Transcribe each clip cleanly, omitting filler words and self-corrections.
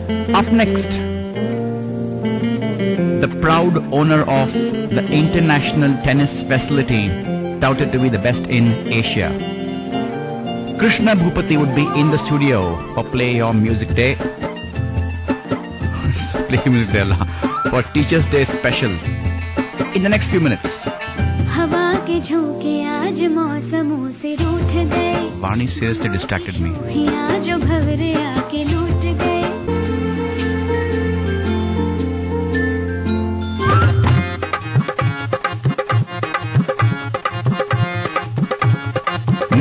Up next, the proud owner of the international tennis facility, touted to be the best in Asia. Krishna Bhupati would be in the studio for Play Your Music Day. Play Your Music Day for Teachers' Day special in the next few minutes. Barney seriously distracted me.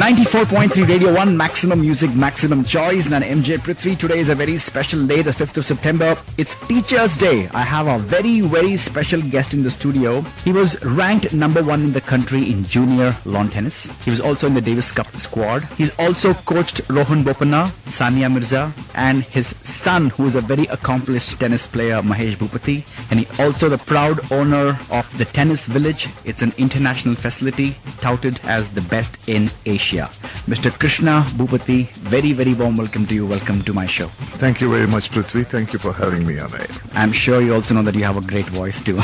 94.3 Radio 1, Maximum Music, Maximum Choice, and I'm MJ Prithvi. Today is a very special day, the 5th of September. It's Teachers' Day. I have a very, very special guest in the studio. He was ranked number 1 in the country in junior lawn tennis. He was also in the Davis Cup squad. He's also coached Rohan Bopanna, Sania Mirza, and his son, who is a very accomplished tennis player, Mahesh Bhupati. And he also the proud owner of the Tennis Village. It's an international facility touted as the best in Asia. Mr. Krishna Bhupati, very, very warm welcome to you. Welcome to my show. Thank you very much, Prithvi. Thank you for having me on air. I'm sure you also know that you have a great voice too.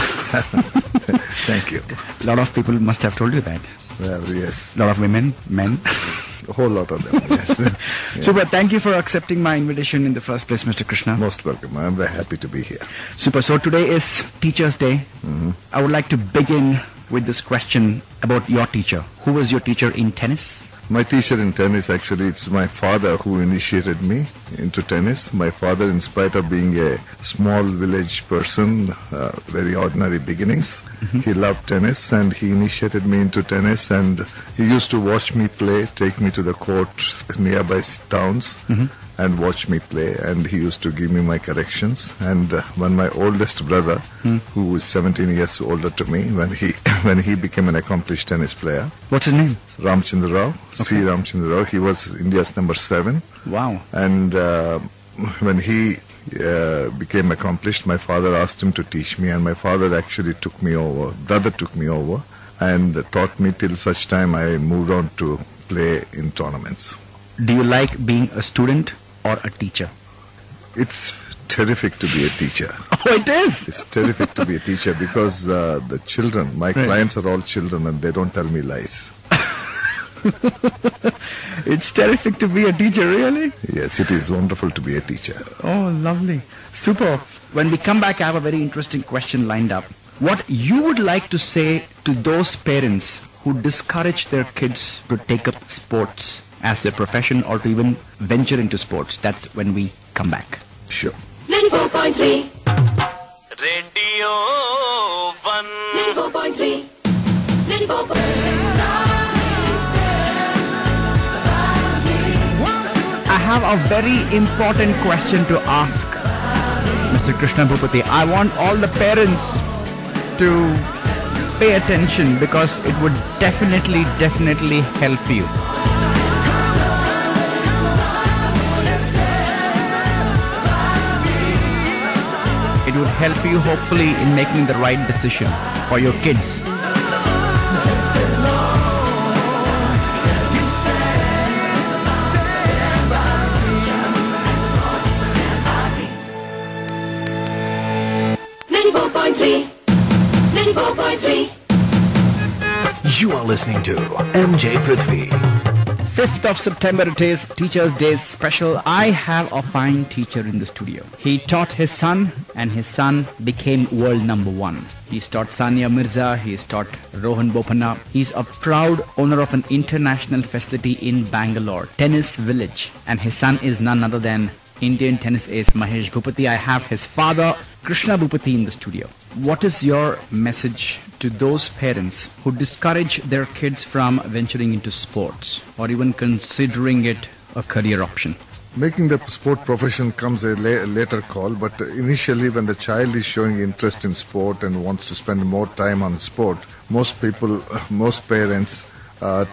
Thank you. A lot of people must have told you that. Well, yes. A lot of women, men. A whole lot of them, yes. Yeah. Super, thank you for accepting my invitation in the first place, Mr. Krishna. Most welcome. I'm very happy to be here. Super, so today is Teachers' Day. I would like to begin with this question about your teacher. Who was your teacher in tennis? My teacher in tennis, actually, it's my father who initiated me into tennis. My father, in spite of being a small village person, very ordinary beginnings, he loved tennis and he initiated me into tennis, and he used to watch me play, take me to the court nearby towns and watch me play, and he used to give me my corrections. And when my oldest brother, who was 17 years older to me, when he became an accomplished tennis player. What's his name? Ramchandra Rao, C. Ramchandra Rao. He was India's number 7. Wow. And when he became accomplished, my father asked him to teach me, and my father actually took me over, and taught me till such time I moved on to play in tournaments. Do you like being a student or a teacher? It's terrific to be a teacher. Oh, it is? It's terrific to be a teacher because the children, my clients are all children and they don't tell me lies. It's terrific to be a teacher, really? Yes, it is wonderful to be a teacher. Oh, lovely. Super. When we come back, I have a very interesting question lined up. What you would like to say to those parents who discourage their kids to take up sports as their profession or to even venture into sports? That's when we come back. Sure. 94.3 Radio 1 94.3 94.3 I have a very important question to ask Mr. Krishna Bhupati. I want all the parents to pay attention because it would definitely help you. It would help you hopefully in making the right decision for your kids. You are listening to MJ Prithvi. 5th of September it is, Teachers' Day special. I have a fine teacher in the studio. He taught his son and his son became world number 1. He's taught Sania Mirza, he's taught Rohan Bopanna. He's a proud owner of an international facility in Bangalore, Tennis Village. And his son is none other than Indian tennis ace Mahesh Bhupati. I have his father, Krishna Bhupati, in the studio. What is your message to those parents who discourage their kids from venturing into sports or even considering it a career option? Making the sport profession comes a later call, but initially when the child is showing interest in sport and wants to spend more time on sport, most parents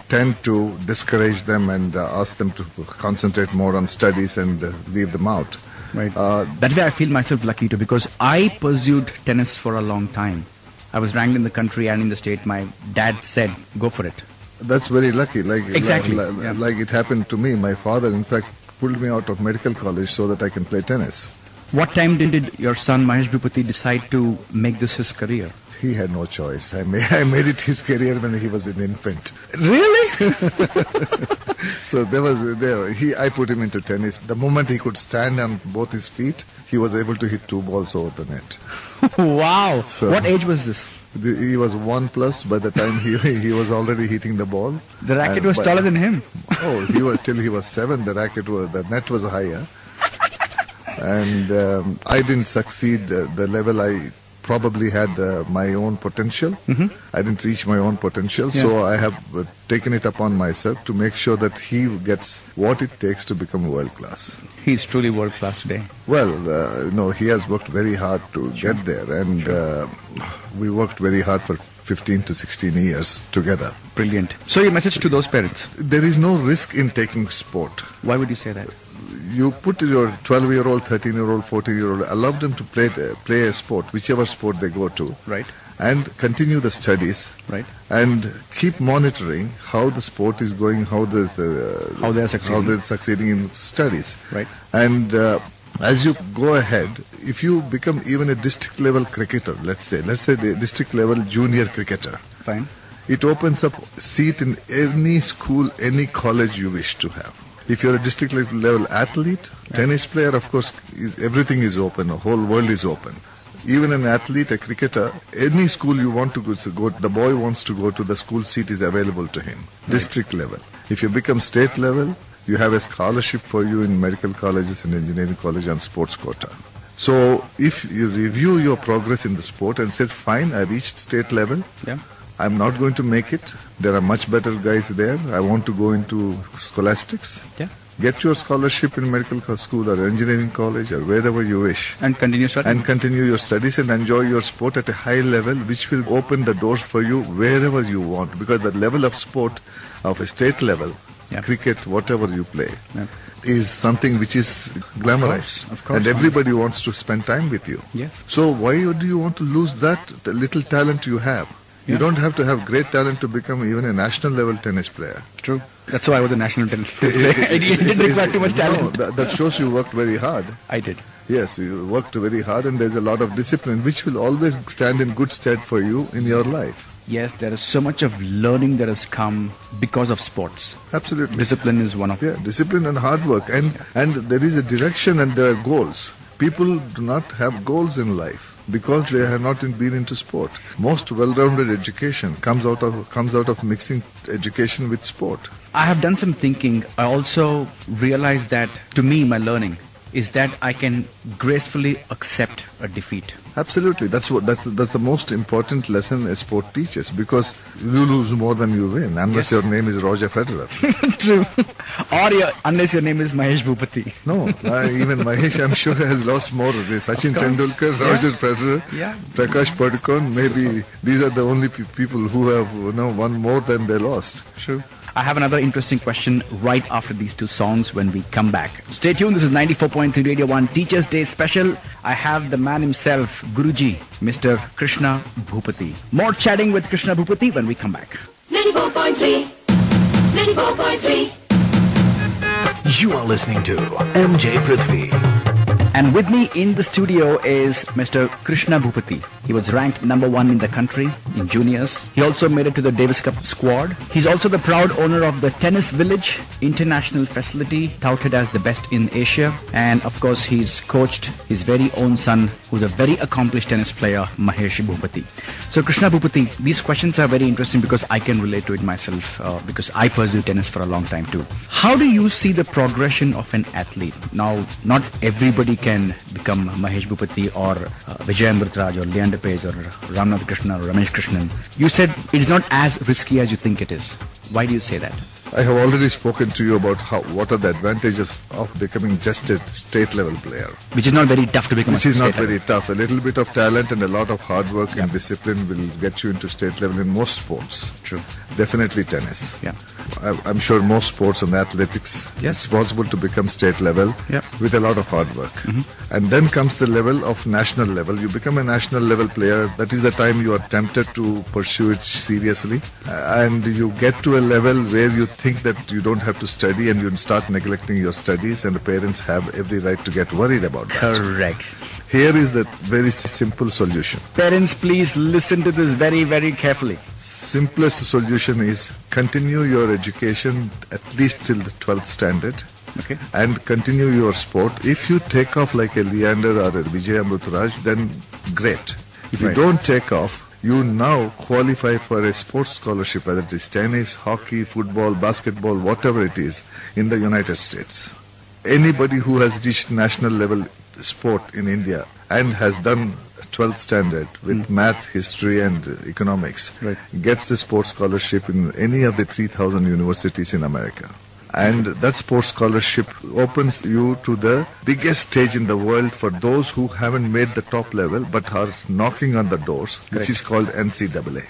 tend to discourage them and ask them to concentrate more on studies and leave them out. Right. That way I feel myself lucky too, because I pursued tennis for a long time. I was ranked in the country and in the state. My dad said, go for it. That's very lucky. Exactly. Like it happened to me. My father, in fact, pulled me out of medical college so that I can play tennis. What time did your son Mahesh Bhupathi decide to make this his career? He had no choice. I made it his career when he was an infant. Really? So I put him into tennis. The moment he could stand on both his feet, he was able to hit 2 balls over the net. Wow. So- What age was this? He was 1+ by the time he was already hitting the ball. The racket And was by- taller than him. Oh, till he was 7. The net was higher, and I didn't succeed the level I probably had my own potential. I didn't reach my own potential, so I have taken it upon myself to make sure that he gets what it takes to become world class. He's truly world class today. Well, he has worked very hard to get there, and we worked very hard for 15 to 16 years together. Brilliant. So your message to those parents? There is no risk in taking sport. Why would you say that? You put your 12-year-old, 13-year-old, 14-year-old, allow them to play a sport, whichever sport they go to, Right. and continue the studies, Right. and keep monitoring how the sport is going, how they are succeeding in studies. Right. And as you go ahead, if you become even a district level cricketer, let's say the district level junior cricketer, Fine. it opens up seat in any school, any college you wish to have. If you're a district level athlete, tennis player, of course, everything is open. The whole world is open. Even an athlete, a cricketer, any school you want to go, the boy wants to go to, the school seat is available to him. District level. If you become state level, you have a scholarship for you in medical colleges and engineering college on sports quota. So if you review your progress in the sport and say, fine, I reached state level, Yeah. I'm not going to make it. There are much better guys there. I want to go into scholastics. Yeah. Get your scholarship in medical school or engineering college or wherever you wish. And continue studying. And continue your studies and enjoy your sport at a high level, which will open the doors for you wherever you want. Because the level of sport of a state level, Yeah. cricket, whatever you play, Yeah. is something which is glamorized. Of course. And everybody wants to spend time with you. Yes. So why do you want to lose that little talent you have? You Yeah. don't have to have great talent to become even a national level tennis player. True. That's why I was a national tennis player. It didn't require too much talent. No, that shows you worked very hard. I did. Yes, you worked very hard, and there's a lot of discipline which will always stand in good stead for you in your life. Yes, there is so much of learning that has come because of sports. Absolutely. Discipline is one of Yeah, discipline and hard work, and there is a direction and there are goals. People do not have goals in life because they have not been into sport. Most well-rounded education comes out of mixing education with sport. I have done some thinking. I also realized that, to me, my learning is that I can gracefully accept a defeat. Absolutely, that's the most important lesson a sport teaches, because you lose more than you win, unless your name is Roger Federer. True. Or unless your name is Mahesh Bhupathi. No, even Mahesh, I'm sure, has lost more. Sachin Tendulkar, Roger Federer, Yeah. Prakash Padukone. Maybe these are the only people who have won more than they lost. True. I have another interesting question right after these two songs when we come back. Stay tuned. This is 94.3 Radio 1 Teachers Day special. I have the man himself, Guruji, Mr. Krishna Bhupathi. More chatting with Krishna Bhupathi when we come back. 94.3. 94.3. You are listening to MJ Prithvi. And with me in the studio is Mr. Krishna Bhupathi. He was ranked number 1 in the country in juniors. He also made it to the Davis Cup squad. He's also the proud owner of the Tennis Village international facility, touted as the best in Asia. And of course, he's coached his very own son, who's a very accomplished tennis player, Mahesh Bhupathi. So Krishna Bhupathi, these questions are very interesting because I can relate to it myself, because I pursued tennis for a long time too. How do you see the progression of an athlete? Now, not everybody can become Mahesh Bhupathi or Vijay Amritraj or Leander Paes or Ramnath Krishna or Ramesh Krishnan. You said it's not as risky as you think it is. Why do you say that? I have already spoken to you about what are the advantages of becoming just a state level player. Which is not very tough to become Which a is not state very tough. A little bit of talent and a lot of hard work and discipline will get you into state level in most sports. True. Definitely tennis. Yeah. I'm sure most sports and athletics, Yes. it's possible to become state level Yep. with a lot of hard work. And then comes the level of national level. You become a national level player. That is the time you are tempted to pursue it seriously. And you get to a level where you think that you don't have to study and you start neglecting your studies, and the parents have every right to get worried about that. Correct. Here is the very simple solution. Parents, please listen to this very, very carefully. Simplest solution is continue your education at least till the 12th standard. Okay. And continue your sport. If you take off like a Leander or a Vijay Amrutaraj, then great. If you Right. don't take off, you now qualify for a sports scholarship, whether it is tennis, hockey, football, basketball, whatever it is, in the United States. Anybody who has reached national level sport in India and has done 12th standard with math, history and economics Right. gets the sports scholarship in any of the 3,000 universities in America. And that sports scholarship opens you to the biggest stage in the world for those who haven't made the top level but are knocking on the doors, which is called NCAA.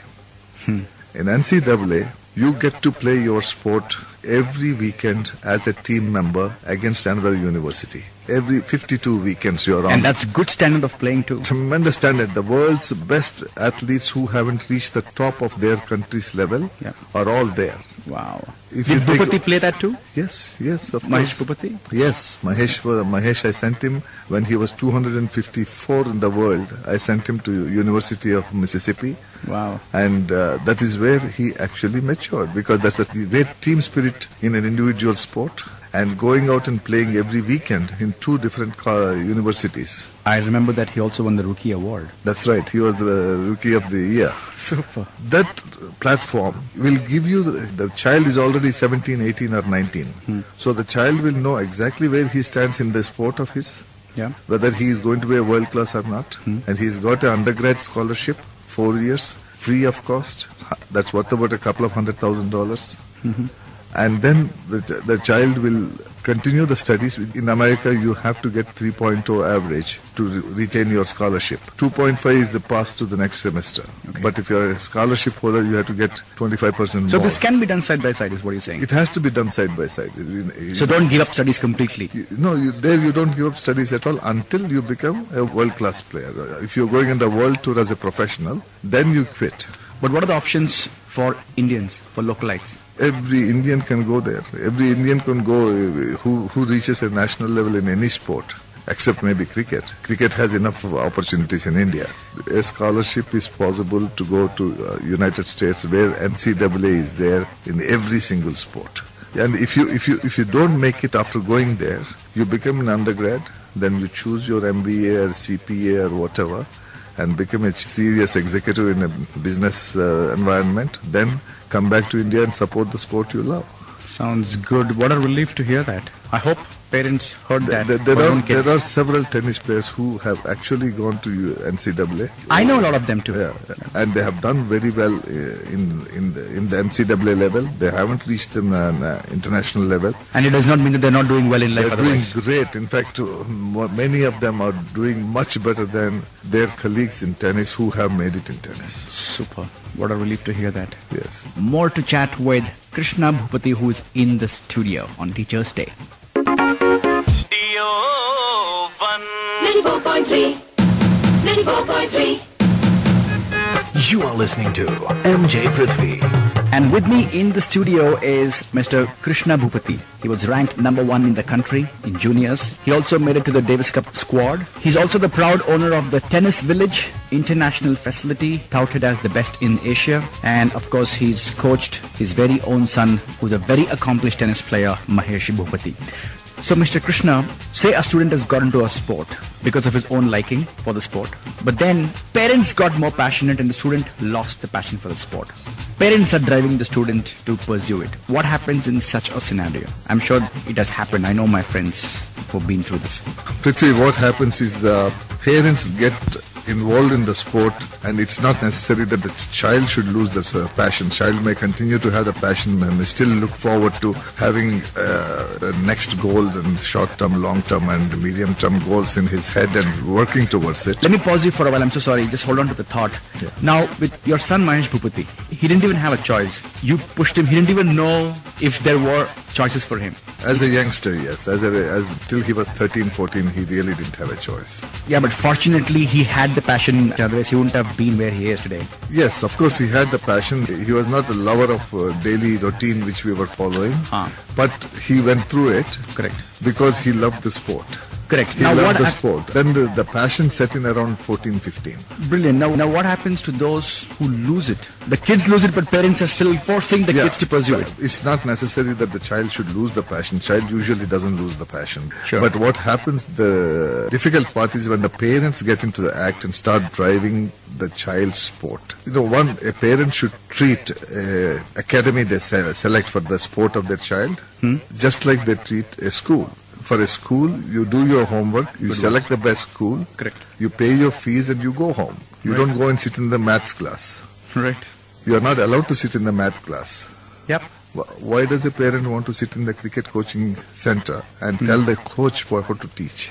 In NCAA, you get to play your sport every weekend as a team member against another university. Every 52 weekends you're on. And that's good standard of playing too. Tremendous standard. The world's best athletes who haven't reached the top of their country's level Yeah. are all there. Wow. If Did you take- Bhupati play that too? Yes, of Mahesh course. Bhupati? Yes, Mahesh, I sent him when he was 254 in the world. I sent him to University of Mississippi. Wow. And that is where he actually matured, because that's a great team spirit in an individual sport, and going out and playing every weekend in two different universities. I remember that he also won the Rookie Award. That's right. He was the Rookie of the Year. Super. That platform will give you, the child is already 17, 18 or 19. So the child will know exactly where he stands in the sport of his, Yeah. whether he is going to be a world class or not. And he's got an undergrad scholarship, 4 years, free of cost. That's worth about a couple of $100,000. And then the child will continue the studies. In America, you have to get 3.0 average to retain your scholarship. 2.5 is the pass to the next semester. Okay. But if you're a scholarship holder, you have to get 25% So more. this can be done side by side is what you're saying. It has to be done side by side. So don't give up studies completely. No, you don't give up studies at all until you become a world-class player. If you're going on the world tour as a professional, then you quit. But what are the options for Indians, for localites? Every Indian can go there. Every Indian can go who reaches a national level in any sport, except maybe cricket. Cricket has enough of opportunities in India. A scholarship is possible to go to United States, where NCAA is there in every single sport. And if you don't make it after going there, you become an undergrad, then you choose your MBA or CPA or whatever, and become a serious executive in a business environment, then come back to India and support the sport you love. Sounds good. What a relief to hear that. I hope parents heard that. for their own kids. There are several tennis players who have actually gone to NCAA. I know a lot of them too. Yeah, and they have done very well in the NCAA level. They haven't reached the international level. And it does not mean that they're not doing well in life They're doing otherwise. great. In fact, many of them are doing much better than their colleagues in tennis who have made it in tennis. Super. What a relief to hear that. Yes. More to chat with Krishna Bhupati, who is in the studio on Teachers' Day. 94.3. 94.3. You are listening to MJ Prithvi. And with me in the studio is Mr. Krishna Bhupati. He was ranked number 1 in the country in juniors. He also made it to the Davis Cup squad. He's also the proud owner of the Tennis Village international facility, touted as the best in Asia. And of course, he's coached his very own son, who's a very accomplished tennis player, Mahesh Bhupati. So, Mr. Krishna, say a student has got into a sport because of his own liking for the sport, but then parents got more passionate and the student lost the passion for the sport. Parents are driving the student to pursue it. What happens in such a scenario? I'm sure it has happened. I know my friends who've been through this. Prithvi, what happens is parents get involved in the sport, and it's not necessary that the child should lose this passion. Child may continue to have the passion and may still look forward to having the next goals and short-term, long-term and medium-term goals in his head and working towards it. Let me pause you for a while. I'm so sorry. Just hold on to the thought. Yeah. Now, with your son Mahesh Bhupati, he didn't even have a choice. You pushed him. He didn't even know if there were choices for him. As a youngster, yes. As till he was 13, 14, he really didn't have a choice. Yeah, but fortunately he had the passion, otherwise he wouldn't have been where he is today. Yes, of course, he had the passion. He was not a lover of daily routine which we were following, but he went through it. Correct. Because he loved the sport. Correct. He loved the sport. Then the passion set in around 14, 15. Brilliant. Now what happens to those who lose it? The kids lose it, but parents are still forcing the kids to pursue it. It's not necessary that the child should lose the passion. Child usually doesn't lose the passion. Sure. But what happens, the difficult part is when the parents get into the act and start driving the child's sport. A parent should treat academy they select for the sport of their child just like they treat a school. For a school, you do your homework, you select the best school, Correct. You pay your fees and you go home. You don't go and sit in the maths class. Right. You are not allowed to sit in the math class. Yep. Why does a parent want to sit in the cricket coaching center and tell the coach for how to teach?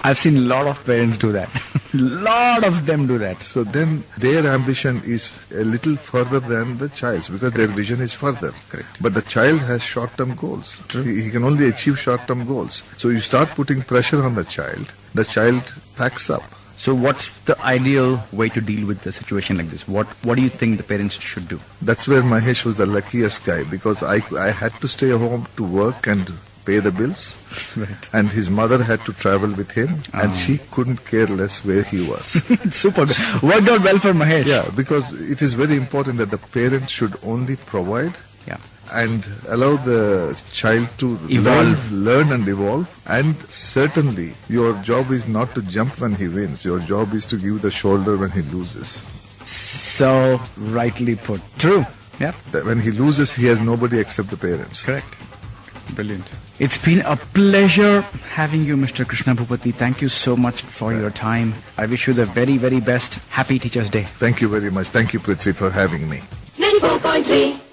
I've seen a lot of parents do that. Lot of them do that. So then their ambition is a little further than the child's because their vision is further. Correct. But the child has short-term goals. True. He can only achieve short-term goals. So you start putting pressure on the child packs up. So what's the ideal way to deal with a situation like this? What do you think the parents should do? That's where Mahesh was the luckiest guy because I had to stay home to work and pay the bills. Right. And his mother had to travel with him and she couldn't care less where he was. Super good. Worked out well for Mahesh. Yeah, because it is very important that the parent should only provide and allow the child to learn and evolve. And certainly, your job is not to jump when he wins. Your job is to give the shoulder when he loses. So rightly put. True. Yeah. When he loses, he has nobody except the parents. Correct. Brilliant. It's been a pleasure having you, Mr. Krishna Bhupati. Thank you so much for your time. I wish you the very, very best. Happy Teachers' Day. Thank you very much. Thank you, Prithvi, for having me. 94.3